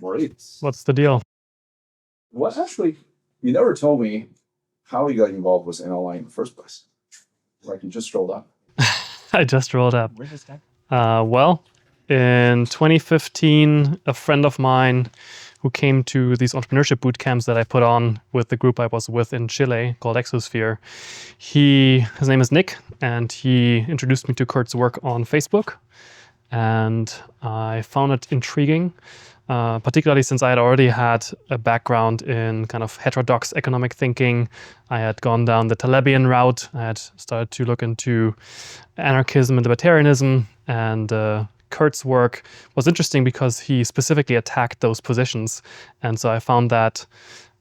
Moritz. What's the deal? What actually, you never told me how you got involved with NLI in the first place. Like you just rolled up. I just rolled up. Where does that? Well, in 2015, a friend of mine who came to these entrepreneurship boot camps that I put on with the group I was with in Chile called Exosphere, his name is Nick, and he introduced me to Curt's work on Facebook. And I found it intriguing, particularly since I had already had a background in kind of heterodox economic thinking. I had gone down the Talebian route. I had started to look into anarchism and libertarianism, and Curt's work was interesting because he specifically attacked those positions. And so I found that,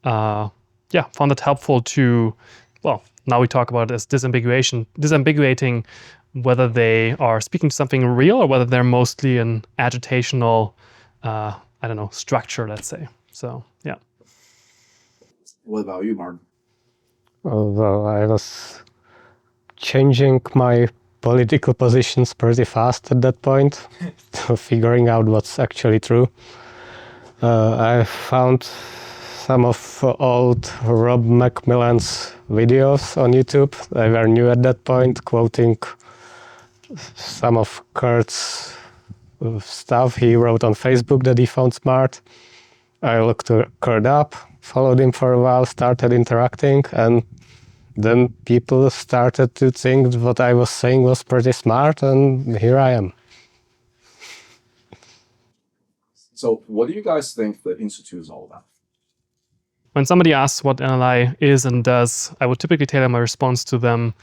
helpful to, well, now we talk about it as disambiguating whether they are speaking to something real or whether they're mostly an agitational, structure, let's say. So, yeah. What about you, Martin? Well, I was changing my political positions pretty fast at that point, figuring out what's actually true. I found some of old Rob McMillan's videos on YouTube. They were new at that point, quoting some of Curt's stuff he wrote on Facebook that he found smart. I looked Curt up, followed him for a while, started interacting, and then people started to think what I was saying was pretty smart, and here I am. So what do you guys think the Institute is all about? When somebody asks what NLI is and does, I would typically tailor my response to them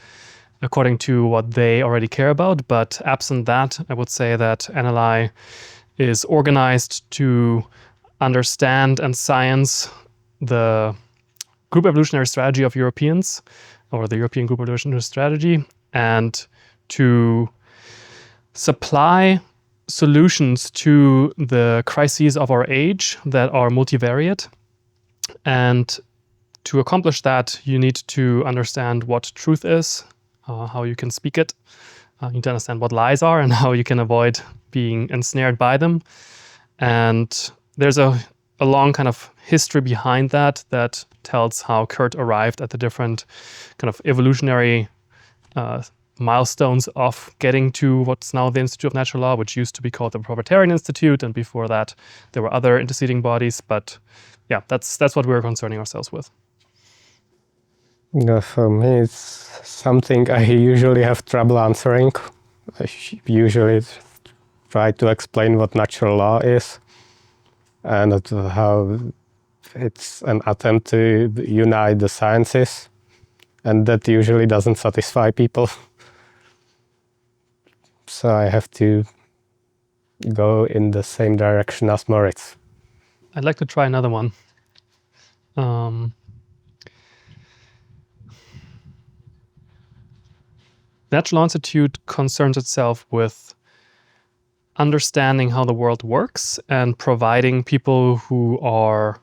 according to what they already care about. But absent that, I would say that NLI is organized to understand and science the group evolutionary strategy of Europeans, or the European group evolutionary strategy, and to supply solutions to the crises of our age that are multivariate. And to accomplish that, you need to understand what truth is, how you can speak it. You need to understand what lies are and how you can avoid being ensnared by them. And there's a long kind of history behind that tells how Curt arrived at the different kind of evolutionary milestones of getting to what's now the Institute of Natural Law, which used to be called the Proprietarian Institute, and before that there were other interceding bodies. But yeah, that's what we're concerning ourselves with. For me, it's something I usually have trouble answering. I usually try to explain what natural law is and how it's an attempt to unite the sciences, and that usually doesn't satisfy people. So I have to go in the same direction as Moritz. I'd like to try another one. Natural Law Institute concerns itself with understanding how the world works and providing people who are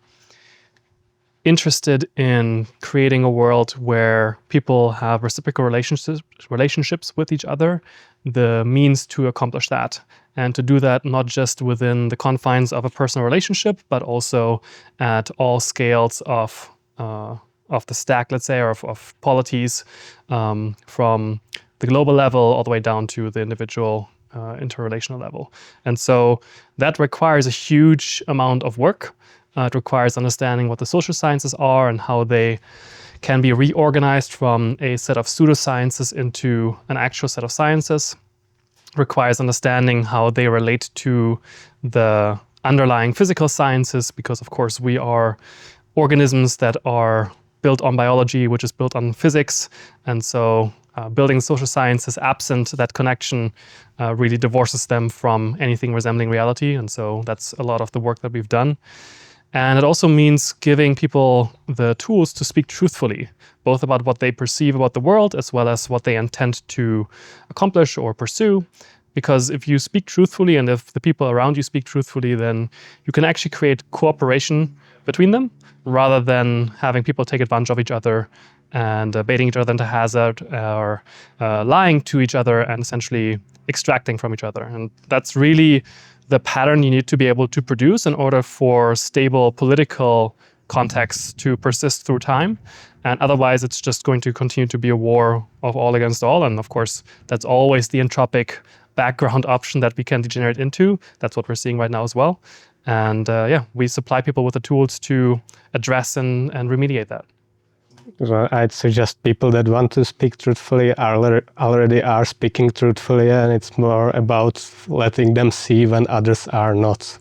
interested in creating a world where people have reciprocal relationships with each other, the means to accomplish that. And to do that not just within the confines of a personal relationship, but also at all scales of the stack, let's say, or of polities, from the global level all the way down to the individual interrelational level. And so that requires a huge amount of work. It requires understanding what the social sciences are and how they can be reorganized from a set of pseudosciences into an actual set of sciences. It requires understanding how they relate to the underlying physical sciences, because of course we are organisms that are built on biology, which is built on physics. And so building social sciences absent that connection really divorces them from anything resembling reality. And so that's a lot of the work that we've done. And it also means giving people the tools to speak truthfully, both about what they perceive about the world as well as what they intend to accomplish or pursue. Because if you speak truthfully and if the people around you speak truthfully, then you can actually create cooperation between them rather than having people take advantage of each other and baiting each other into hazard or lying to each other and essentially extracting from each other. And that's really the pattern you need to be able to produce in order for stable political contexts to persist through time. And otherwise, it's just going to continue to be a war of all against all. And of course, that's always the entropic background option that we can degenerate into. That's what we're seeing right now as well. And we supply people with the tools to address and remediate that. Well, I'd suggest people that want to speak truthfully already are speaking truthfully, and it's more about letting them see when others are not.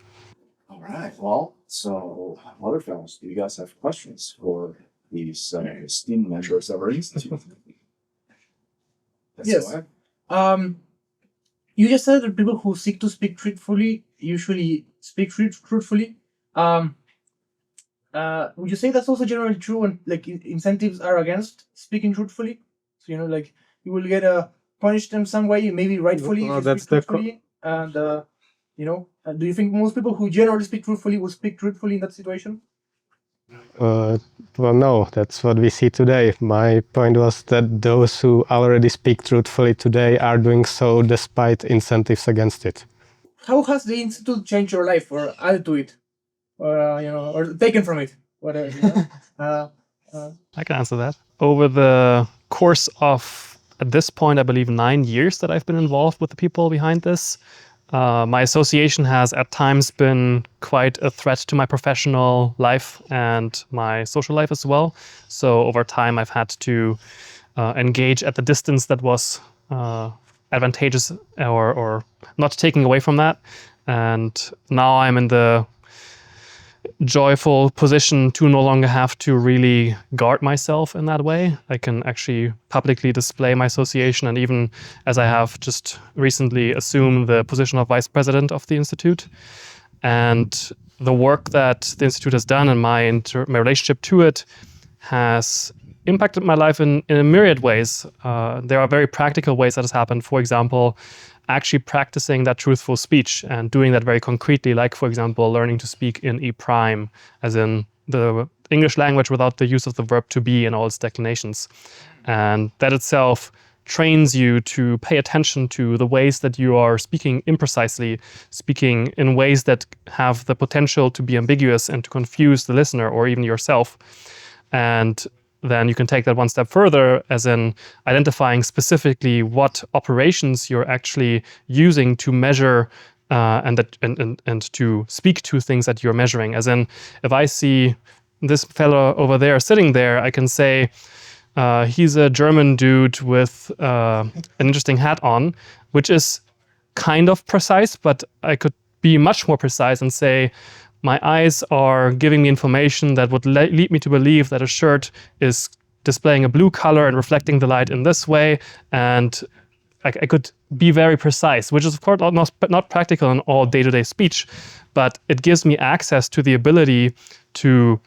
All right. Well, so other fellows, do you guys have questions for these esteemed members of our institute? Yes. You just said that people who seek to speak truthfully usually speak truthfully. Would you say that's also generally true when like incentives are against speaking truthfully? So like you will get punished in some way, maybe rightfully. No, that's the truthfully. And do you think most people who generally speak truthfully will speak truthfully in that situation? Well, no, that's what we see today. My point was that those who already speak truthfully today are doing so despite incentives against it. How has the institute changed your life, or added to it, or or taken from it, whatever? I can answer that. Over the course of, at this point, I believe 9 years that I've been involved with the people behind this, my association has at times been quite a threat to my professional life and my social life as well. So over time, I've had to engage at the distance that was advantageous or not taking away from that. And now I'm in the joyful position to no longer have to really guard myself in that way. I can actually publicly display my association, and even as I have just recently assumed the position of vice president of the institute. And the work that the institute has done and my relationship to it has impacted my life in a myriad ways. There are very practical ways that has happened. For example, actually practicing that truthful speech and doing that very concretely, like, for example, learning to speak in E prime, as in the English language without the use of the verb to be in all its declinations. And that itself trains you to pay attention to the ways that you are speaking imprecisely, speaking in ways that have the potential to be ambiguous and to confuse the listener or even yourself. And then you can take that one step further, as in identifying specifically what operations you're actually using to measure and to speak to things that you're measuring. As in, if I see this fellow over there sitting there, I can say, he's a German dude with an interesting hat on, which is kind of precise, but I could be much more precise and say, my eyes are giving me information that would lead me to believe that a shirt is displaying a blue color and reflecting the light in this way. And I could be very precise, which is of course not practical in all day-to-day speech, but it gives me access to the ability to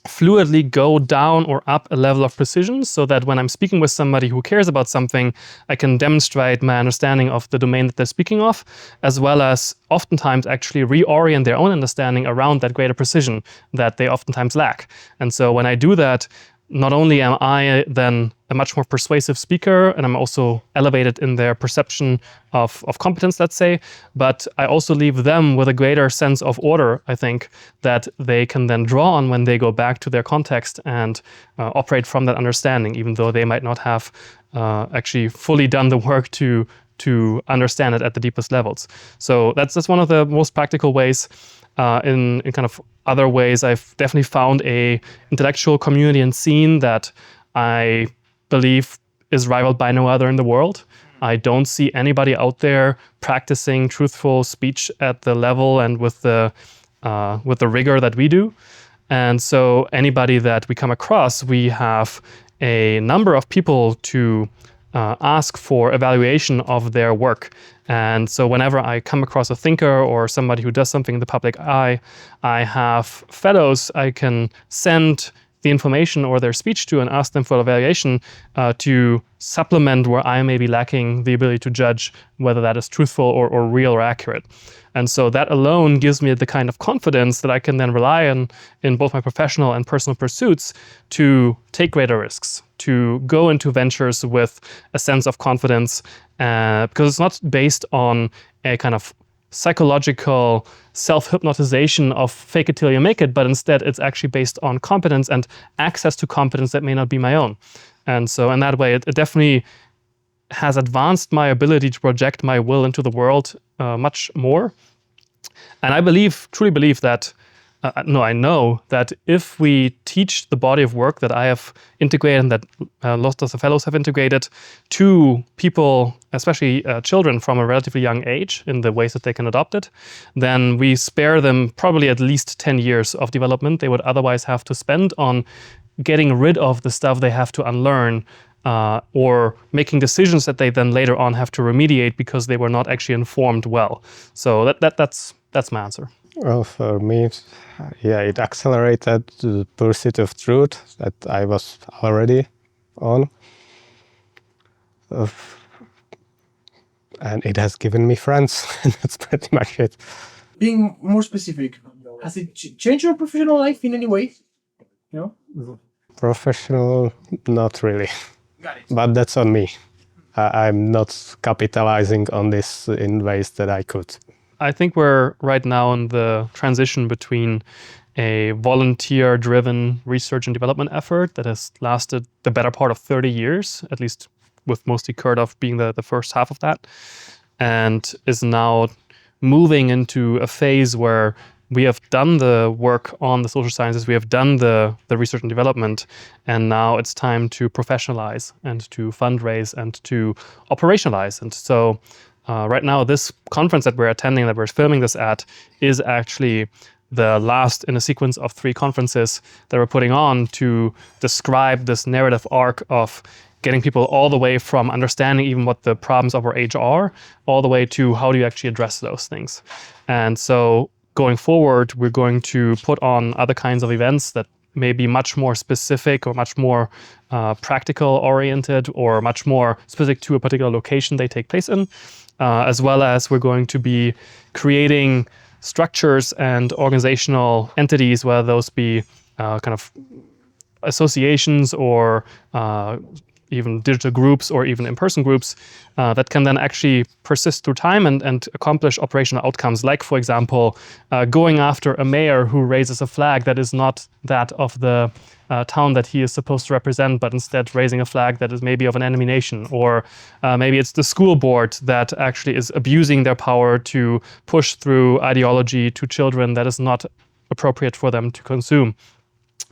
fluidly go down or up a level of precision, so that when I'm speaking with somebody who cares about something, I can demonstrate my understanding of the domain that they're speaking of, as well as oftentimes actually reorient their own understanding around that greater precision that they oftentimes lack. And so when I do that, not only am I then a much more persuasive speaker, and I'm also elevated in their perception of competence, let's say, but I also leave them with a greater sense of order, I think, that they can then draw on when they go back to their context and operate from that understanding, even though they might not have actually fully done the work to understand it at the deepest levels. So that's one of the most practical ways. In kind of other ways, I've definitely found a intellectual community and scene that I believe is rivaled by no other in the world. I don't see anybody out there practicing truthful speech at the level and with the rigor that we do. And so anybody that we come across, we have a number of people to ask for evaluation of their work. And so whenever I come across a thinker or somebody who does something in the public eye, I have fellows I can send the information or their speech to and ask them for evaluation to supplement where I may be lacking the ability to judge whether that is truthful or real or accurate. And so that alone gives me the kind of confidence that I can then rely on in both my professional and personal pursuits to take greater risks, to go into ventures with a sense of confidence, because it's not based on a kind of psychological self-hypnotization of fake it till you make it, but instead it's actually based on competence and access to competence that may not be my own. And so in that way, it definitely has advanced my ability to project my will into the world much more. And I truly believe that, I know that if we teach the body of work that I have integrated and that lots of the fellows have integrated to people, especially children from a relatively young age in the ways that they can adopt it, then we spare them probably at least 10 years of development they would otherwise have to spend on getting rid of the stuff they have to unlearn or making decisions that they then later on have to remediate because they were not actually informed well. So that's my answer. Well, for me, it accelerated the pursuit of truth that I was already on. And it has given me friends, and that's pretty much it. Being more specific, has it changed your professional life in any way? Professional, not really. Got it. But that's on me. I'm not capitalizing on this in ways that I could. I think we're right now in the transition between a volunteer-driven research and development effort that has lasted the better part of 30 years, at least with mostly Curt being the first half of that, and is now moving into a phase where we have done the work on the social sciences, we have done the research and development, and now it's time to professionalize and to fundraise and to operationalize. And so right now, this conference that we're attending, that we're filming this at, is actually the last in a sequence of 3 conferences that we're putting on to describe this narrative arc of getting people all the way from understanding even what the problems of our age are, all the way to how do you actually address those things. And so going forward, we're going to put on other kinds of events that may be much more specific or much more practical oriented or much more specific to a particular location they take place in, as well as we're going to be creating structures and organizational entities, whether those be kind of associations or even digital groups or even in-person groups that can then actually persist through time and accomplish operational outcomes, like, for example, going after a mayor who raises a flag that is not that of the town that he is supposed to represent, but instead raising a flag that is maybe of an enemy nation, or maybe it's the school board that actually is abusing their power to push through ideology to children that is not appropriate for them to consume,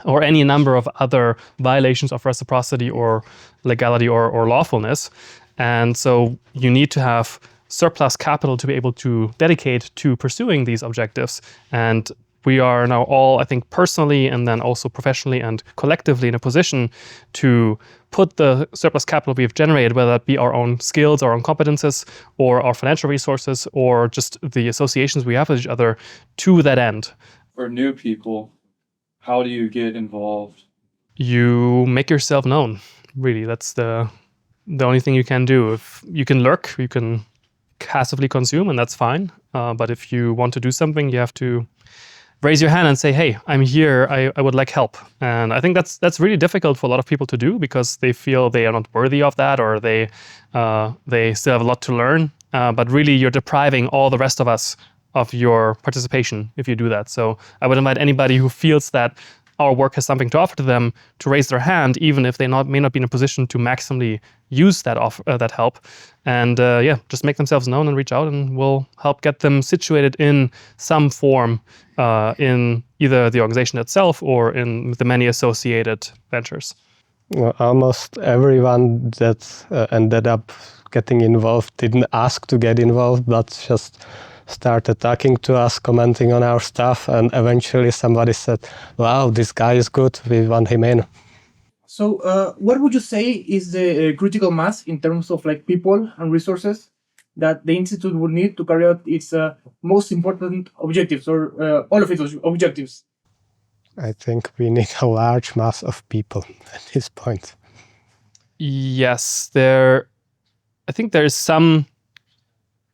or any number of other violations of reciprocity or legality or lawfulness. And so you need to have surplus capital to be able to dedicate to pursuing these objectives. And we are now all, I think, personally and then also professionally and collectively in a position to put the surplus capital we've generated, whether that be our own skills, our own competences, or our financial resources, or just the associations we have with each other, to that end. For new people, how do you get involved? You make yourself known. Really, that's the only thing you can do. If you can lurk, you can passively consume, and that's fine. But if you want to do something, you have to raise your hand and say, hey, I'm here, I would like help. And I think that's really difficult for a lot of people to do because they feel they are not worthy of that, or they still have a lot to learn. But really, you're depriving all the rest of us of your participation if you do that. So I would invite anybody who feels that our work has something to offer to them to raise their hand, even if they may not be in a position to maximally use that help. And just make themselves known and reach out, and we'll help get them situated in some form in either the organization itself or in the many associated ventures. Well, almost everyone that ended up getting involved didn't ask to get involved, but just started talking to us, commenting on our stuff, and eventually somebody said, wow, this guy is good, we want him in. So what would you say is the critical mass in terms of people and resources that the Institute would need to carry out its most important objectives, or all of its objectives? I think we need a large mass of people at this point. Yes, I think there is some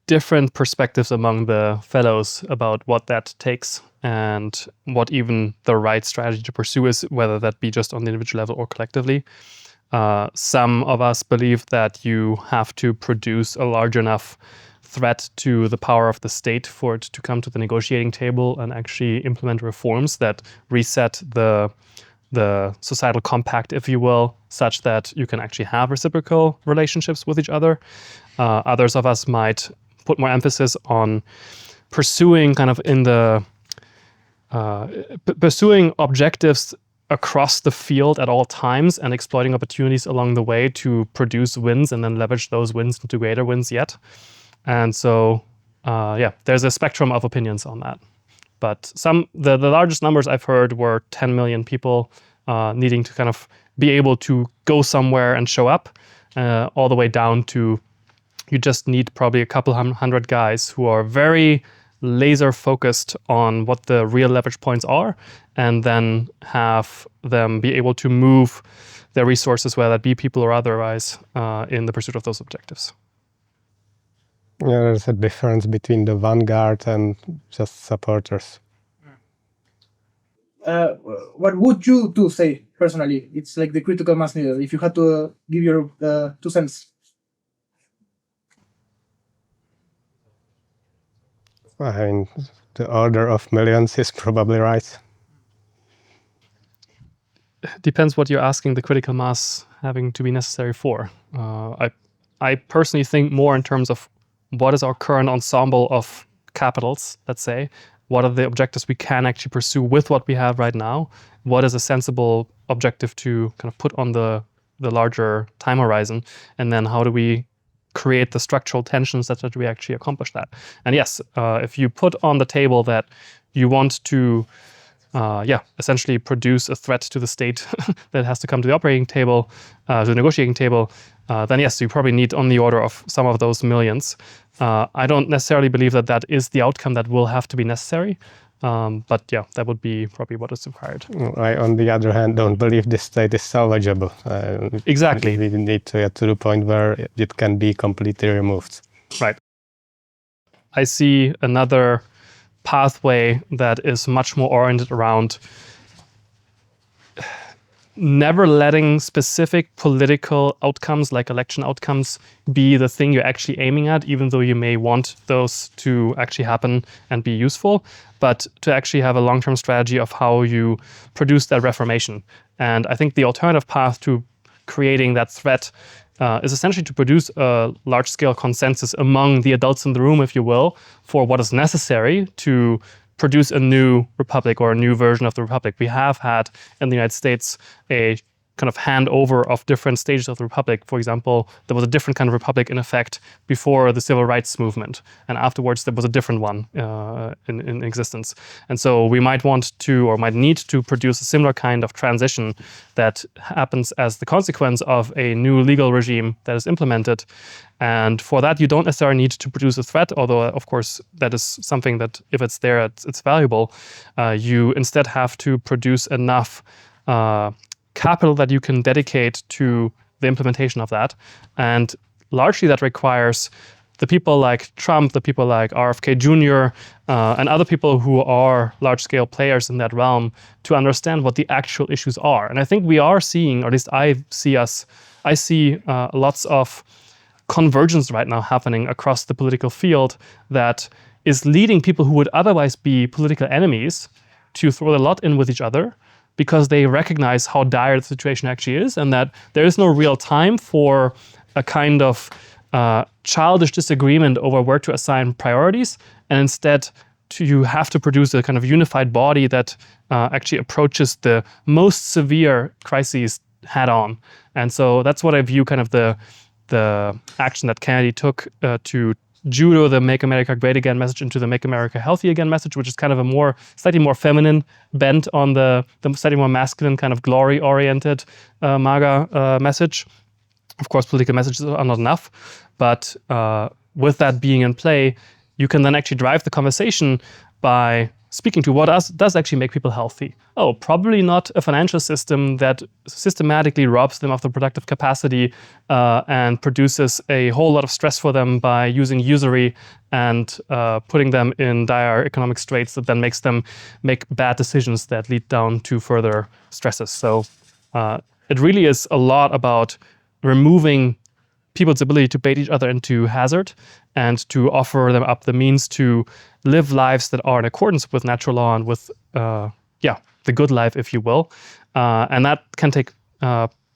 different perspectives among the fellows about what that takes and what even the right strategy to pursue is, whether that be just on the individual level or collectively. Some of us believe that you have to produce a large enough threat to the power of the state for it to come to the negotiating table and actually implement reforms that reset the societal compact, if you will, such that you can actually have reciprocal relationships with each other. Others of us might put more emphasis on pursuing pursuing objectives across the field at all times and exploiting opportunities along the way to produce wins and then leverage those wins into greater wins yet. And so, there's a spectrum of opinions on that. But the largest numbers I've heard were 10 million people needing to kind of be able to go somewhere and show up, all the way down to you just need probably a couple hundred guys who are very laser focused on what the real leverage points are, and then have them be able to move their resources, whether that be people or otherwise, in the pursuit of those objectives. Yeah, there's a difference between the vanguard and just supporters. What would you two say personally? It's like the critical mass needed. If you had to give your 2 cents. I mean, the order of millions is probably right. Depends what you're asking the critical mass having to be necessary for. I personally think more in terms of what is our current ensemble of capitals, let's say. What are the objectives we can actually pursue with what we have right now? What is a sensible objective to kind of put on the larger time horizon? And then how do we create the structural tensions such that we actually accomplish that? And yes, if you put on the table that you want to essentially produce a threat to the state that has to come to the operating table, to the negotiating table, then yes, you probably need on the order of some of those millions. I don't necessarily believe that that is the outcome that will have to be necessary. But yeah, that would be probably what is required. I, on the other hand, don't believe this state is salvageable. Exactly. We need to get to the point where it can be completely removed. Right. I see another pathway that is much more oriented around never letting specific political outcomes, like election outcomes, be the thing you're actually aiming at, even though you may want those to actually happen and be useful, but to actually have a long-term strategy of how you produce that reformation. And I think the alternative path to creating that threat is essentially to produce a large-scale consensus among the adults in the room, if you will, for what is necessary to produce a new republic or a new version of the republic. We have had in the United States a kind of handover of different stages of the republic. For example, there was a different kind of republic in effect before the civil rights movement, and afterwards there was a different one in existence. And so we might want to, or might need to, produce a similar kind of transition that happens as the consequence of a new legal regime that is implemented. And for that, you don't necessarily need to produce a threat, although, of course, that is something that, if it's there, it's valuable. You instead have to produce enough capital that you can dedicate to the implementation of that. And largely that requires the people like Trump, the people like RFK Jr., and other people who are large-scale players in that realm to understand what the actual issues are. And I think we are seeing, or at least I see lots of convergence right now happening across the political field that is leading people who would otherwise be political enemies to throw a lot in with each other, because they recognize how dire the situation actually is, and that there is no real time for a kind of childish disagreement over where to assign priorities, and instead you have to produce a kind of unified body that actually approaches the most severe crises head on. And so that's what I view kind of the action that Kennedy took to judo the Make America Great Again message into the Make America Healthy Again message, which is kind of a slightly more feminine bent on the slightly more masculine kind of glory-oriented MAGA message. Of course, political messages are not enough, but with that being in play, you can then actually drive the conversation by speaking to what does actually make people healthy. Oh, probably not a financial system that systematically robs them of the productive capacity and produces a whole lot of stress for them by using usury and putting them in dire economic straits that then makes them make bad decisions that lead down to further stresses. So it really is a lot about removing people's ability to bait each other into hazard and to offer them up the means to live lives that are in accordance with natural law and with, the good life, if you will. And that can take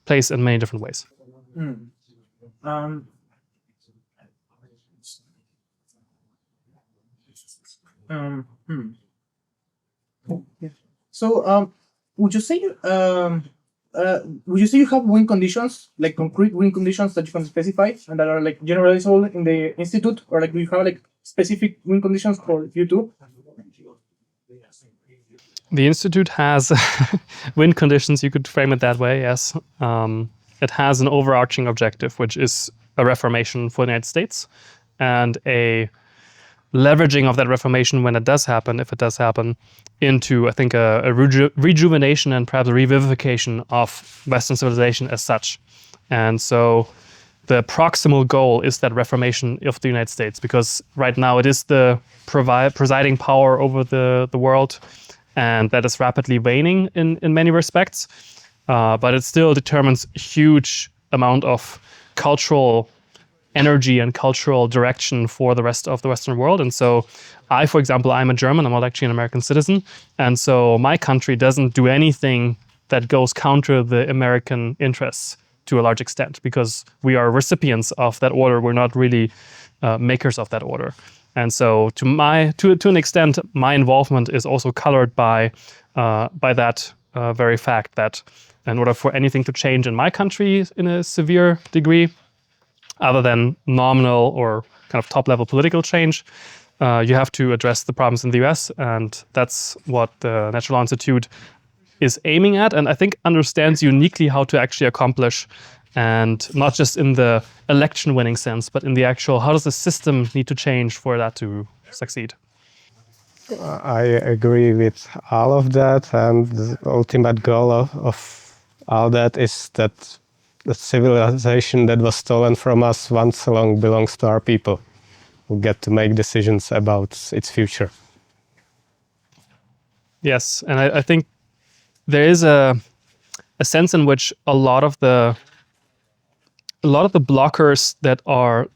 place in many different ways. So, would you say you have win conditions, like concrete win conditions that you can specify and that are like generalizable in the institute, or like do you have like specific win conditions for you too? The institute has win conditions. You could frame it that way. Yes, it has an overarching objective, which is a reformation for the United States and a leveraging of that reformation when it does happen, if it does happen, into, I think, a rejuvenation and perhaps a revivification of Western civilization as such. And so the proximal goal is that reformation of the United States, because right now it is the presiding power over the world, and that is rapidly waning in many respects. But it still determines a huge amount of cultural energy and cultural direction for the rest of the Western world. And so I, for example, I'm a German, I'm not actually an American citizen. And so my country doesn't do anything that goes counter the American interests to a large extent, because we are recipients of that order. We're not really makers of that order. And so to an extent, my involvement is also colored by that very fact that in order for anything to change in my country in a severe degree, other than nominal or kind of top-level political change, you have to address the problems in the US, and that's what the Natural Law Institute is aiming at, and I think understands uniquely how to actually accomplish, and not just in the election-winning sense, but in the actual, how does the system need to change for that to succeed? I agree with all of that, and the ultimate goal of all that is that the civilization that was stolen from us once long belongs to our people, who get to make decisions about its future. Yes, and I think there is a sense in which a lot of the blockers that are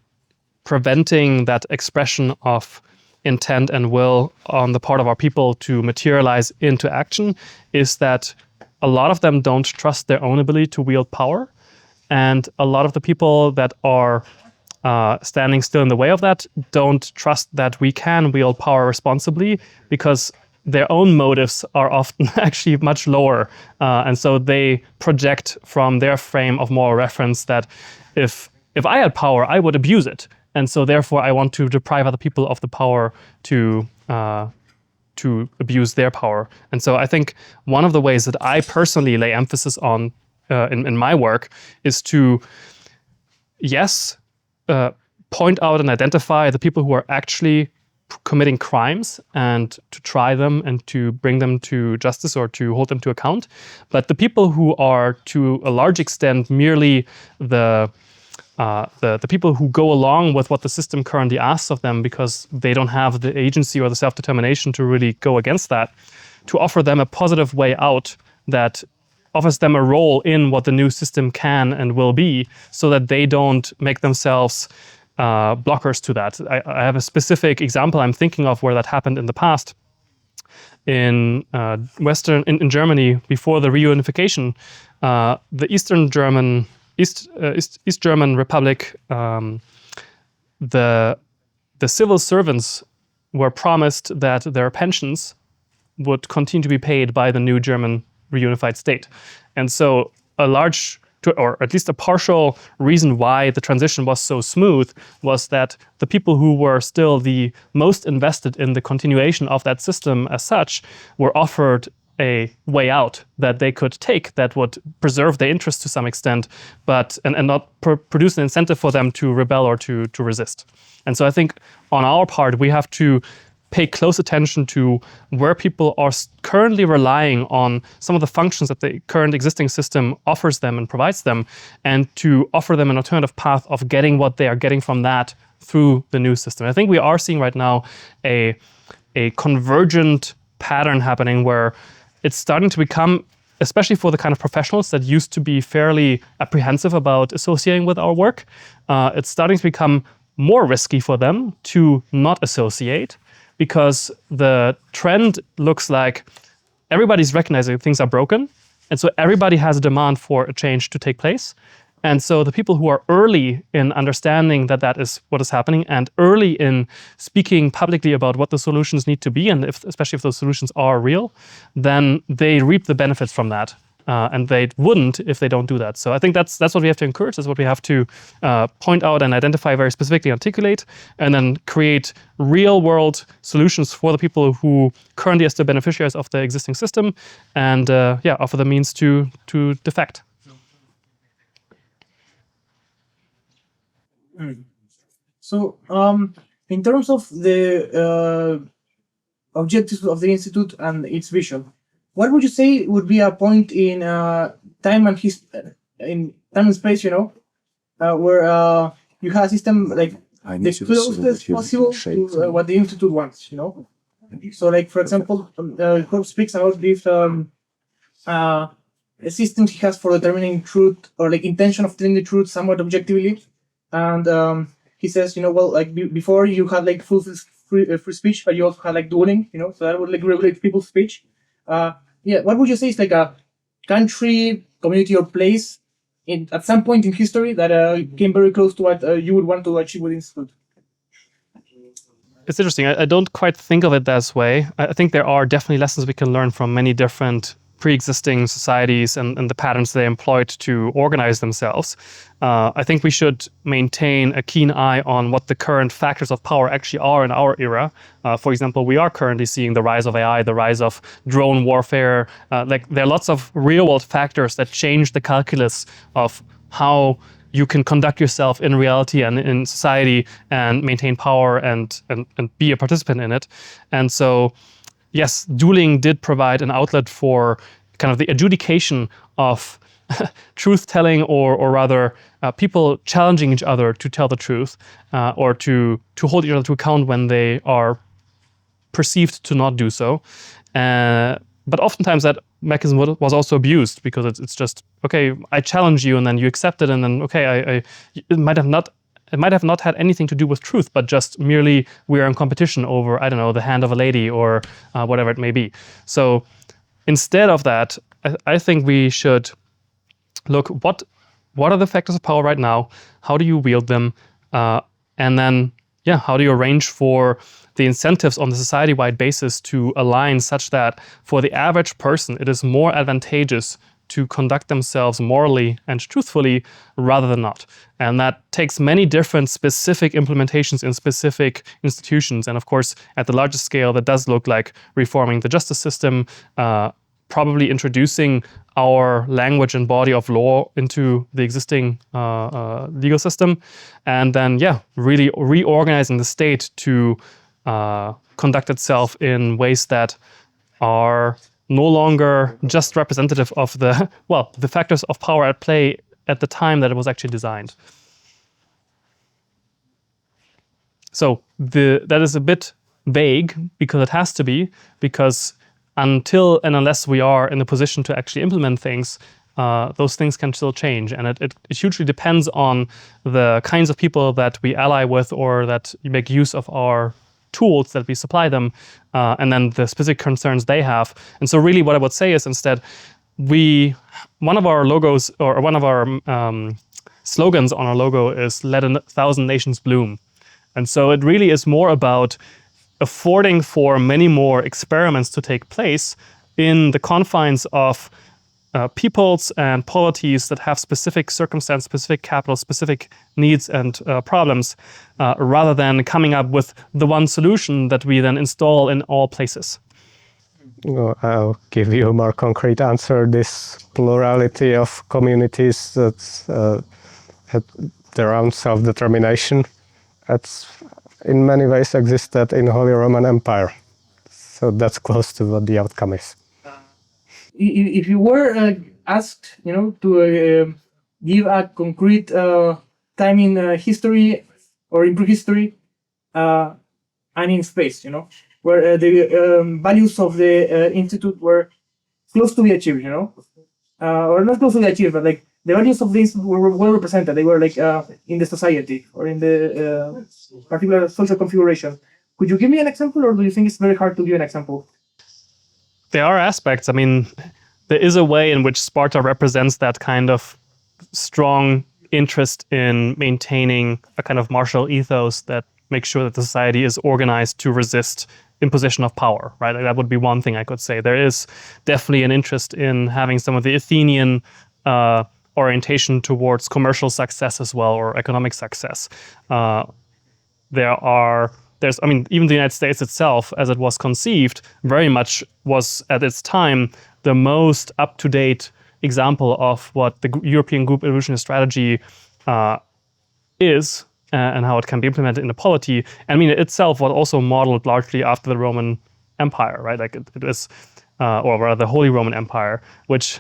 preventing that expression of intent and will on the part of our people to materialize into action is that a lot of them don't trust their own ability to wield power. And a lot of the people that are standing still in the way of that don't trust that we can wield power responsibly, because their own motives are often actually much lower. And so they project from their frame of moral reference that if I had power, I would abuse it. And so therefore I want to deprive other people of the power to abuse their power. And so I think one of the ways that I personally lay emphasis on in my work is to, point out and identify the people who are actually committing crimes and to try them and to bring them to justice or to hold them to account. But the people who are, to a large extent, merely the people who go along with what the system currently asks of them because they don't have the agency or the self-determination to really go against that, to offer them a positive way out that offers them a role in what the new system can and will be, so that they don't make themselves blockers to that. I have a specific example I'm thinking of where that happened in the past. In Germany, before the reunification, the East German Republic, the civil servants were promised that their pensions would continue to be paid by the new German reunified state. And so a large, or at least a partial reason why the transition was so smooth was that the people who were still the most invested in the continuation of that system as such were offered a way out that they could take that would preserve their interest to some extent, but and not produce an incentive for them to rebel or to resist. And so I think on our part, we have to pay close attention to where people are currently relying on some of the functions that the current existing system offers them and provides them, and to offer them an alternative path of getting what they are getting from that through the new system. I think we are seeing right now a convergent pattern happening where it's starting to become especially for the kind of professionals that used to be fairly apprehensive about associating with our work, it's starting to become more risky for them to not associate, because the trend looks like everybody's recognizing things are broken, and so everybody has a demand for a change to take place. And so the people who are early in understanding that that is what is happening, and early in speaking publicly about what the solutions need to be, and especially if those solutions are real, then they reap the benefits from that. And they wouldn't if they don't do that. So I think that's what we have to encourage. That's what we have to point out and identify very specifically, articulate, and then create real-world solutions for the people who currently are still beneficiaries of the existing system, and offer the means to defect. So, in terms of the objectives of the Institute and its vision, what would you say would be a point in time and space, where you have a system like the closest possible to what the Institute wants, So, like, for example, Curt speaks about this systems he has for determining truth, or like intention of telling the truth somewhat objectively. And he says, well, like before you had like full free speech, but you also had like dueling, so that would like regulate people's speech. What would you say is like a country, community, or place at some point in history that came very close to what you would want to achieve with Institute? It's interesting. I don't quite think of it this way. I think there are definitely lessons we can learn from many different pre-existing societies and the patterns they employed to organize themselves. I think we should maintain a keen eye on what the current factors of power actually are in our era. For example, we are currently seeing the rise of AI, the rise of drone warfare. There are lots of real-world factors that change the calculus of how you can conduct yourself in reality and in society and maintain power and be a participant in it. And so, yes, dueling did provide an outlet for kind of the adjudication of truth-telling, or rather people challenging each other to tell the truth, or to hold each other to account when they are perceived to not do so. But oftentimes that mechanism was also abused, because it's just, okay, I challenge you, and then you accept it, and then, okay, it might have not had anything to do with truth, but just merely we are in competition over, I don't know, the hand of a lady, or whatever it may be. So instead of that, I think we should look, what are the factors of power right now? How do you wield them? And then, how do you arrange for the incentives on the society-wide basis to align such that for the average person, it is more advantageous to conduct themselves morally and truthfully rather than not. And that takes many different specific implementations in specific institutions. And of course, at the largest scale, that does look like reforming the justice system, probably introducing our language and body of law into the existing legal system. And then, really reorganizing the state to conduct itself in ways that are no longer just representative of the factors of power at play at the time that it was actually designed. So that is a bit vague, because it has to be, because until and unless we are in a position to actually implement things, those things can still change. And it hugely depends on the kinds of people that we ally with, or that make use of our tools that we supply them, and then the specific concerns they have. And so really what I would say is, instead, one of our logos, or one of our slogans on our logo is "Let 1,000 nations bloom." And so it really is more about affording for many more experiments to take place in the confines of peoples and polities that have specific circumstance, specific capital, specific needs and problems, rather than coming up with the one solution that we then install in all places. Well, I'll give you a more concrete answer. This plurality of communities that have their own self-determination, that's in many ways existed in Holy Roman Empire. So that's close to what the outcome is. If you were asked, to give a concrete time in history or in prehistory, and in space, where the values of the Institute were close to be achieved, or not close to be achieved, but like the values of these were well represented. They were like in the society or in the particular social configuration. Could you give me an example, or do you think it's very hard to give an example? There are aspects. I mean, there is a way in which Sparta represents that kind of strong interest in maintaining a kind of martial ethos that makes sure that the society is organized to resist imposition of power, right? Like that would be one thing I could say. There is definitely an interest in having some of the Athenian orientation towards commercial success as well, or economic success. Even the United States itself, as it was conceived, very much was at its time the most up-to-date example of what the European group evolutionary strategy is and how it can be implemented in a polity. I mean, it itself was also modeled largely after the Roman Empire, right? Like it is, or rather the Holy Roman Empire, which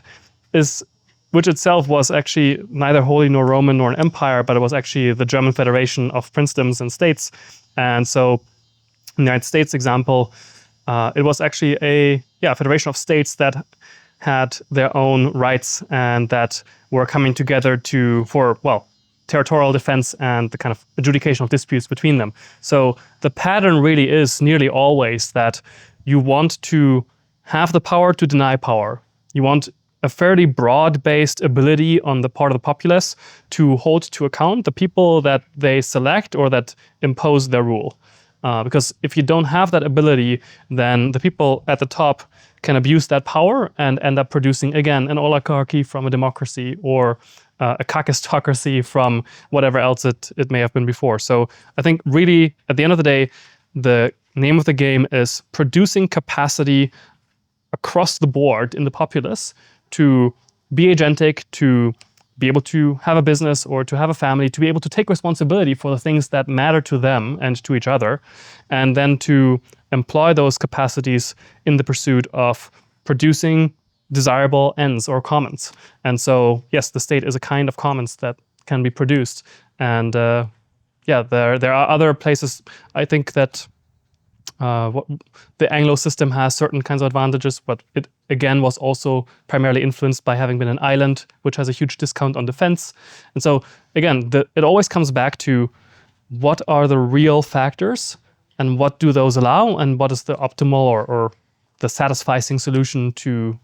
itself was actually neither Holy nor Roman nor an empire, but it was actually the German Federation of princedoms and states. And so in the United States example, it was actually a federation of states that had their own rights and that were coming together for territorial defense and the kind of adjudication of disputes between them. So the pattern really is nearly always that you want to have the power to deny power. You want a fairly broad-based ability on the part of the populace to hold to account the people that they select or that impose their rule. Because if you don't have that ability, then the people at the top can abuse that power and end up producing, again, an oligarchy from a democracy or a kakistocracy from whatever else it may have been before. So I think really, at the end of the day, the name of the game is producing capacity across the board in the populace to be agentic, to be able to have a business or to have a family, to be able to take responsibility for the things that matter to them and to each other, and then to employ those capacities in the pursuit of producing desirable ends or commons. And so, yes, the state is a kind of commons that can be produced. And there are other places, I think, that the Anglo system has certain kinds of advantages, but it again was also primarily influenced by having been an island, which has a huge discount on defense. And so again, it always comes back to what are the real factors and what do those allow and what is the optimal or the satisfying solution to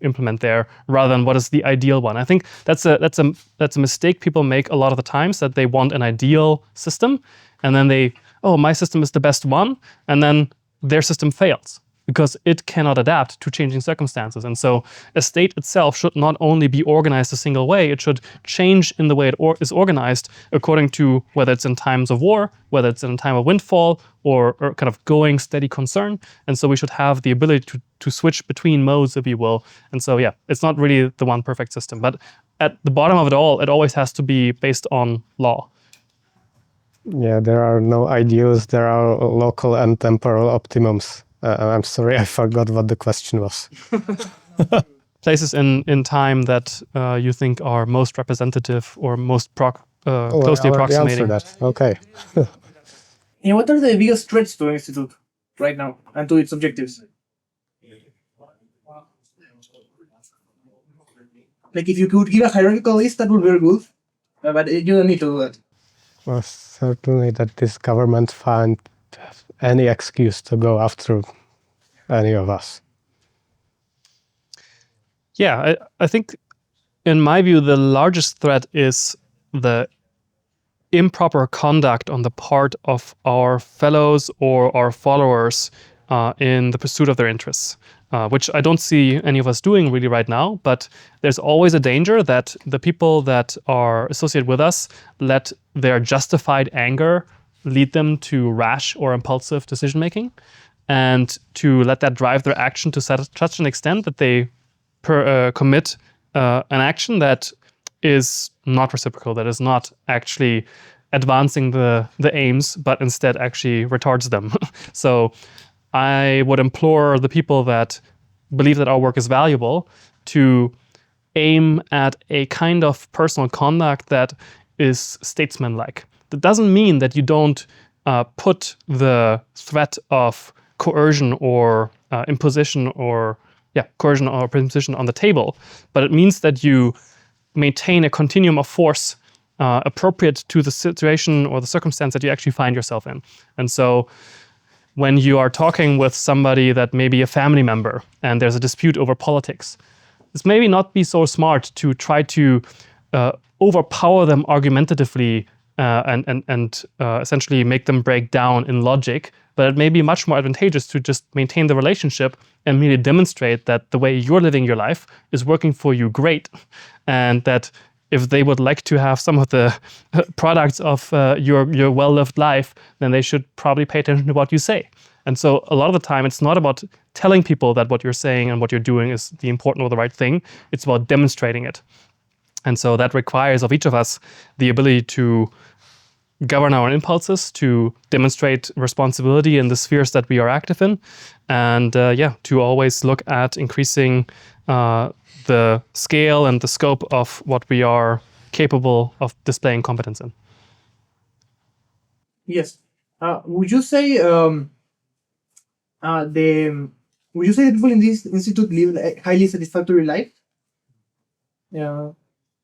implement there, rather than what is the ideal one. I think that's a mistake people make a lot of the times, that they want an ideal system and then my system is the best one, and then their system fails because it cannot adapt to changing circumstances. And so a state itself should not only be organized a single way, it should change in the way it is organized according to whether it's in times of war, whether it's in a time of windfall, or kind of going steady concern. And so we should have the ability to switch between modes, if you will. And so, it's not really the one perfect system. But at the bottom of it all, it always has to be based on law. Yeah, there are no ideals. There are local and temporal optimums. I'm sorry, I forgot what the question was. Places in time that you think are most representative or most closely approximating. That. Okay. And what are the biggest threats to the Institute right now and to its objectives? Like, if you could give a hierarchical list, that would be very good. But you don't need to do that. Well, certainly that this government find any excuse to go after any of us. Yeah, I think, in my view, the largest threat is the improper conduct on the part of our fellows or our followers in the pursuit of their interests, which I don't see any of us doing really right now. But there's always a danger that the people that are associated with us let their justified anger lead them to rash or impulsive decision-making, and to let that drive their action to such an extent that they commit an action that is not reciprocal, that is not actually advancing the aims, but instead actually retards them. So I would implore the people that believe that our work is valuable to aim at a kind of personal conduct that is statesmanlike. That doesn't mean that you don't put the threat of coercion or imposition or coercion or imposition on the table, but it means that you maintain a continuum of force appropriate to the situation or the circumstance that you actually find yourself in. And so when you are talking with somebody that may be a family member and there's a dispute over politics, it's maybe not be so smart to try to overpower them argumentatively and essentially make them break down in logic, but it may be much more advantageous to just maintain the relationship and merely demonstrate that the way you're living your life is working for you great, and that if they would like to have some of the products of your well-lived life, then they should probably pay attention to what you say. And so a lot of the time, it's not about telling people that what you're saying and what you're doing is the important or the right thing. It's about demonstrating it. And so that requires of each of us the ability to govern our impulses, to demonstrate responsibility in the spheres that we are active in, and to always look at increasing the scale and the scope of what we are capable of displaying competence in. Yes. Would you say that people in this institute live a highly satisfactory life? Yeah.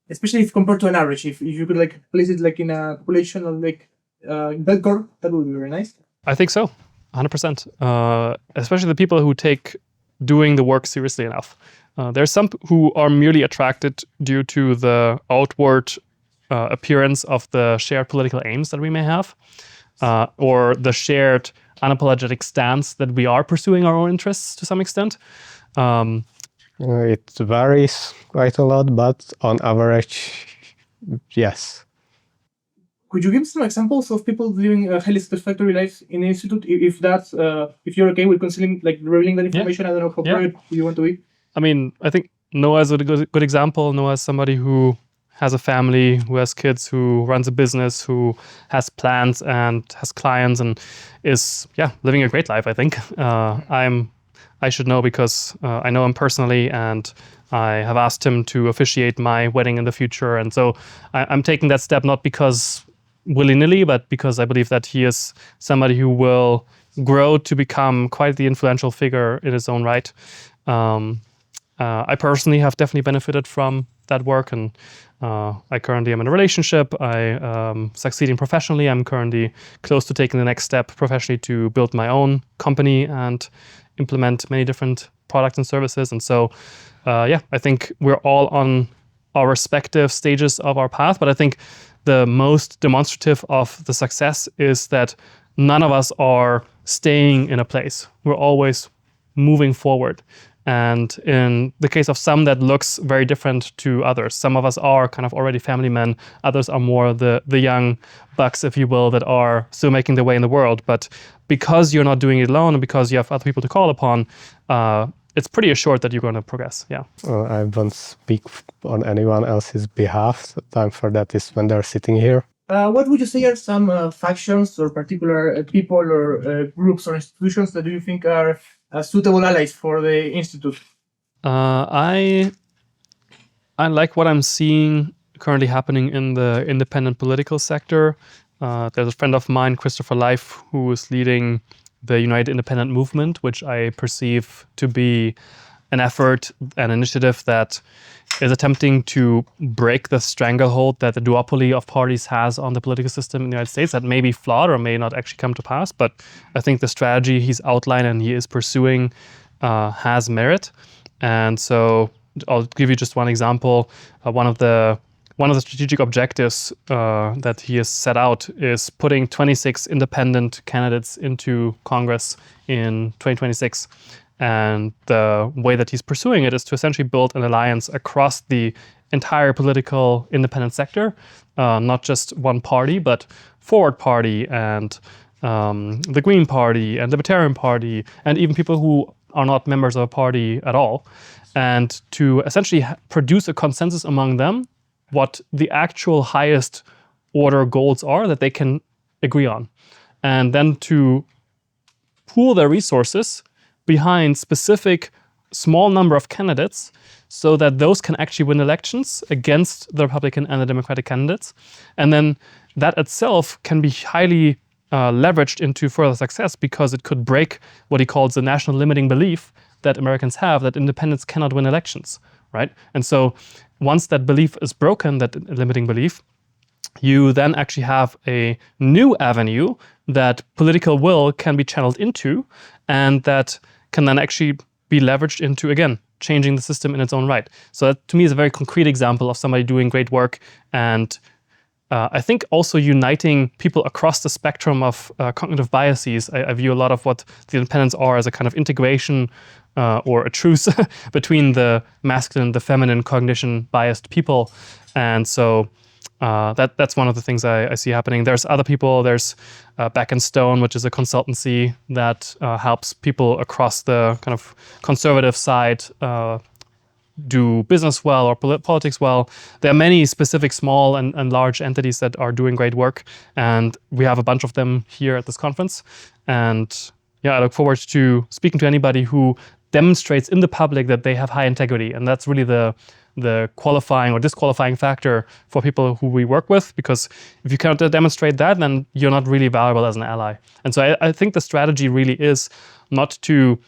Especially if compared to an average, if you could like place it like in a population of like that curve, that would be very nice. I think so, 100%. Especially the people who take doing the work seriously enough. There's some who are merely attracted due to the outward appearance of the shared political aims that we may have, or the shared unapologetic stance that we are pursuing our own interests to some extent. It varies quite a lot, but on average, yes. Could you give some examples of people living highly satisfactory lives in the institute? If that's if you're okay with considering like revealing that information, I don't know how private you want to be. I mean, I think Noah is a good example. Noah is somebody who has a family, who has kids, who runs a business, who has plans and has clients, and is living a great life. I think I should know because I know him personally, and I have asked him to officiate my wedding in the future. And so I'm taking that step not because willy-nilly, but because I believe that he is somebody who will grow to become quite the influential figure in his own right. I personally have definitely benefited from that work, and I currently am in a relationship. I succeeding professionally. I'm currently close to taking the next step professionally to build my own company and implement many different products and services. And so, I think we're all on our respective stages of our path. But I think the most demonstrative of the success is that none of us are staying in a place. We're always moving forward. And in the case of some, that looks very different to others. Some of us are kind of already family men. Others are more the young bucks, if you will, that are still making their way in the world. But because you're not doing it alone and because you have other people to call upon, it's pretty assured that you're going to progress. Yeah. Well, I won't speak on anyone else's behalf. The time for that is when they're sitting here. What would you say are some factions or particular people or groups or institutions that you think are suitable allies for the institute? I like what I'm seeing currently happening in the independent political sector. There's a friend of mine, Christopher Life, who is leading the United Independent Movement, which I perceive to be an effort, an initiative that is attempting to break the stranglehold that the duopoly of parties has on the political system in the United States that may be flawed or may not actually come to pass. But I think the strategy he's outlined and he is pursuing has merit. And so I'll give you just one example. One of the strategic objectives that he has set out is putting 26 independent candidates into Congress in 2026. And the way that he's pursuing it is to essentially build an alliance across the entire political independent sector, not just one party, but Forward Party and the Green Party and Libertarian Party, and even people who are not members of a party at all, and to essentially produce a consensus among them what the actual highest order goals are that they can agree on, and then to pool their resources behind specific small number of candidates so that those can actually win elections against the Republican and the Democratic candidates. And then that itself can be highly leveraged into further success because it could break what he calls the national limiting belief that Americans have, that independents cannot win elections, right? And so once that belief is broken, that limiting belief, you then actually have a new avenue that political will can be channeled into, and that can then actually be leveraged into, again, changing the system in its own right. So that, to me, is a very concrete example of somebody doing great work, and I think also uniting people across the spectrum of cognitive biases. I view a lot of what the independents are as a kind of integration or a truce between the masculine and the feminine cognition biased people. And so that's one of the things I see happening. There's other people. There's Back and Stone, which is a consultancy that helps people across the kind of conservative side do business well or politics well. There are many specific small and large entities that are doing great work, and we have a bunch of them here at this conference. And yeah, I look forward to speaking to anybody who demonstrates in the public that they have high integrity, and that's really the qualifying or disqualifying factor for people who we work with, because if you can't demonstrate that, then you're not really valuable as an ally. And so I think the strategy really is not to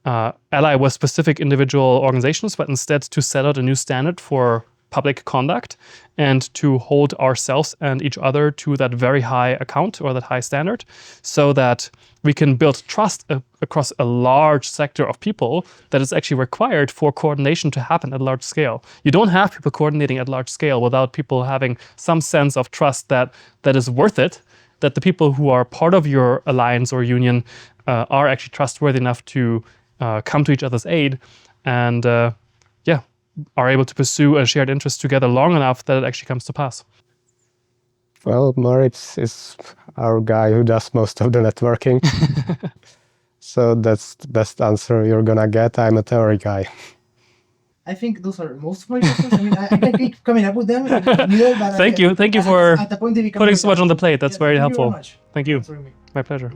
ally with specific individual organizations, but instead to set out a new standard for public conduct and to hold ourselves and each other to that very high account or that high standard, so that we can build trust across a large sector of people that is actually required for coordination to happen at large scale. You don't have people coordinating at large scale without people having some sense of trust that is worth it, that the people who are part of your alliance or union are actually trustworthy enough to come to each other's aid and are able to pursue a shared interest together long enough that it actually comes to pass. Well, Moritz is our guy who does most of the networking. So that's the best answer you're gonna get. I'm a theory guy. I think those are most of my questions. I mean, I can keep coming up with them. Thank you for at the point they become putting so much on the plate. That's very helpful. Thank you. Answering me. My pleasure.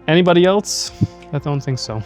Anybody else? I don't think so.